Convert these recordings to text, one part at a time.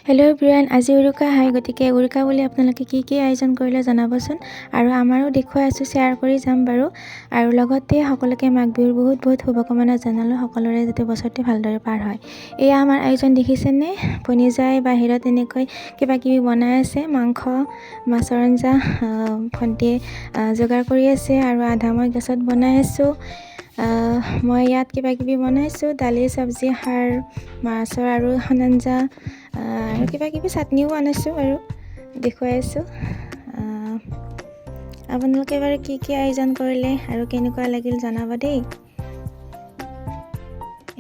Hello' everyone, আজি উৰুকা হয়। গতিকে উৰুকা বুলি আপোনালোকে কি আয়োজন কৰিলে জনাবচোন। আৰু আমাৰো দেখুৱাই আছোঁ, শ্বেয়াৰ কৰি যাম বাৰু। আৰু লগতে সকলোকে মাঘ বিহুৰ বহুত বহুত শুভকামনা জনালোঁ, সকলোৰে যাতে বছৰটো ভালদৰে পাৰ হয়। এয়া আমাৰ আয়োজন দেখিছেনে? ভনীজাই বাহিৰত এনেকৈ কিবা কিবি বনাই আছে, মাংস মাছৰ আঞ্জা ভণ্টিয়ে যোগাৰ কৰি আছে আৰু আধা মই গেছত বনাই আছোঁ। মই ইয়াত কিবা কিবি বনাইছোঁ, দালি চব্জি খাৰ মাছৰ আৰু এখন আঞ্জা আৰু কিবা কিবি চাটনিও বনাইছোঁ আৰু দেখুৱাই আছোঁ। আপোনালোকে বাৰু কি আয়োজন কৰিলে আৰু কেনেকুৱা লাগিল জনাব দেই।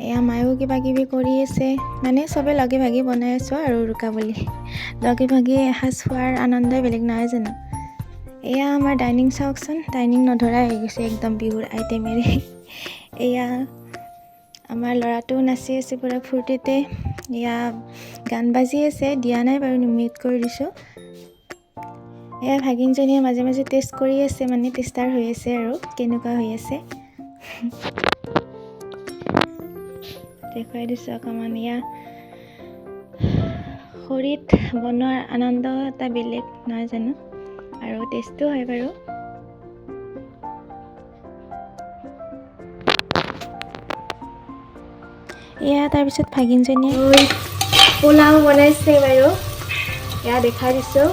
এয়া মায়েও কিবা কিবি কৰি আছে, মানে চবে লগে ভাগে বনাই আছোঁ আৰু উৰুকা বুলি লগে ভাগে এসাঁজ খোৱাৰ আনন্দই বেলেগ নহয় জানো। এয়া আমাৰ ডাইনিং চাওকচোন, ডাইনিং নধৰাই হৈ গৈছে একদম বিহুৰ আইটেমেৰে। এয়া আমাৰ ল'ৰাটোও নাচি আছে পুৰা ফূৰ্তিতে। এয়া গান বাজি আছে, দিয়া নাই বাৰু, মিউট কৰি দিছোঁ। এয়া ভাগিনজনীয়ে মাজে মাজে টেষ্ট কৰি আছে, মানে টেষ্টাৰ হৈ আছে আৰু কেনেকুৱা হৈ আছে দেখুৱাই দিছোঁ অকণমান। এয়া খৰিত বনোৱাৰ আনন্দ এটা বেলেগ নহয় জানো, আৰু টেষ্টো হয় বাৰু। এয়া তাৰপিছত ভাগিনজনীয়ে পোলাও বনাইছে বাৰু, এয়া দেখাই দিছোঁ।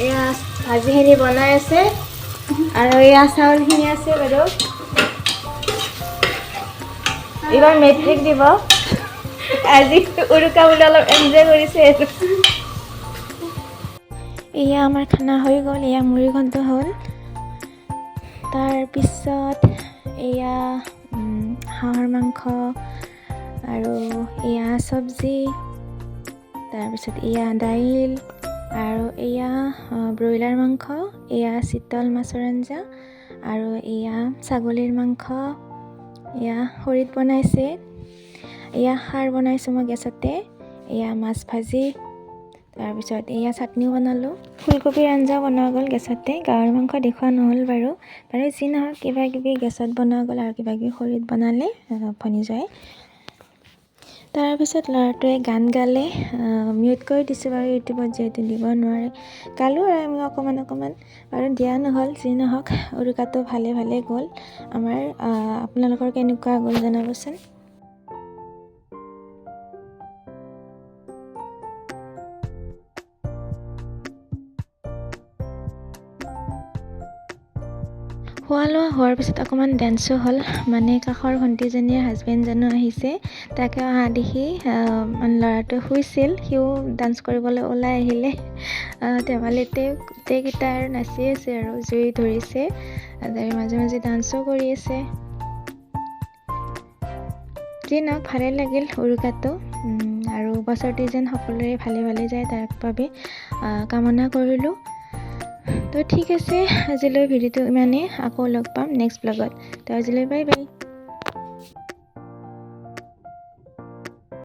এয়া ভাজিখিনি বনাই আছে আৰু এয়া চাউলখিনি আছে বাৰু। এইবাৰ মেট্ৰিক দিব, আজি উৰুকা বুলি অলপ এনজয় কৰিছে আৰু। এয়া আমাৰ খানা হৈ গ'ল, এয়া মুড়ি ঘণ্ট হ'ল। তাৰপিছত এয়া হাঁহৰ মাংস আৰু এয়া চব্জি, তাৰপিছত এয়া দাইল আৰু এয়া ব্ৰইলাৰ মাংস, এয়া চিতল মাছৰ আঞ্জা আৰু এয়া ছাগলীৰ মাংস। এয়া খৰিত বনাইছে, এয়া খাৰ বনাইছোঁ মই গেছতে, এয়া মাছ ভাজি, তাৰপিছত এয়া চাটনিও বনালোঁ, ফুলকবিৰ আঞ্জাও বনোৱা গ'ল গেছতে। গাহৰি মাংস দেখুওৱা নহ'ল বাৰু যি নহওক কিবা কিবি গেছত বনোৱা গ'ল আৰু কিবা কিবি খৰিত বনালে ভনীজোৱাই। তাৰপিছত ল'ৰাটোৱে গান গালে, মিউট কৰি দিছোঁ বাৰু, ইউটিউবত যিহেতু দিব নোৱাৰে। গালোঁ আৰু আমি অকণমান বাৰু, দিয়া নহ'ল। যি নহওক উৰুকাটো ভালে গ'ল আমাৰ। আপোনালোকৰ কেনেকুৱা গ'ল জনাবচোন। খোৱা লোৱা হোৱাৰ পিছত অকণমান ডেন্সো হ'ল, মানে কাষৰ ভণ্টিজনীৰ হাজবেণ্ডজনো আহিছে, তাকে অহা দেখি ল'ৰাটোৱে শুইছিল, সিও ডান্স কৰিবলৈ ওলাই আহিলে। ধেমালিতে গোটেইকেইটা আৰু নাচি আছে আৰু জুই ধৰিছে, মাজে মাজে ডান্সো কৰি আছে। যি নহওক ভালে লাগিল উৰুকাটো, আৰু বছৰটো যেন সকলোৰে ভালে যায় তাৰ বাবে কামনা কৰিলোঁ। তো ঠিক আছে, আজিলৈ ভিডিঅ'টো ইমানেই। আকৌ লগ পাম নেক্সট ব্লগত। তো আজিলৈ বাই বাই।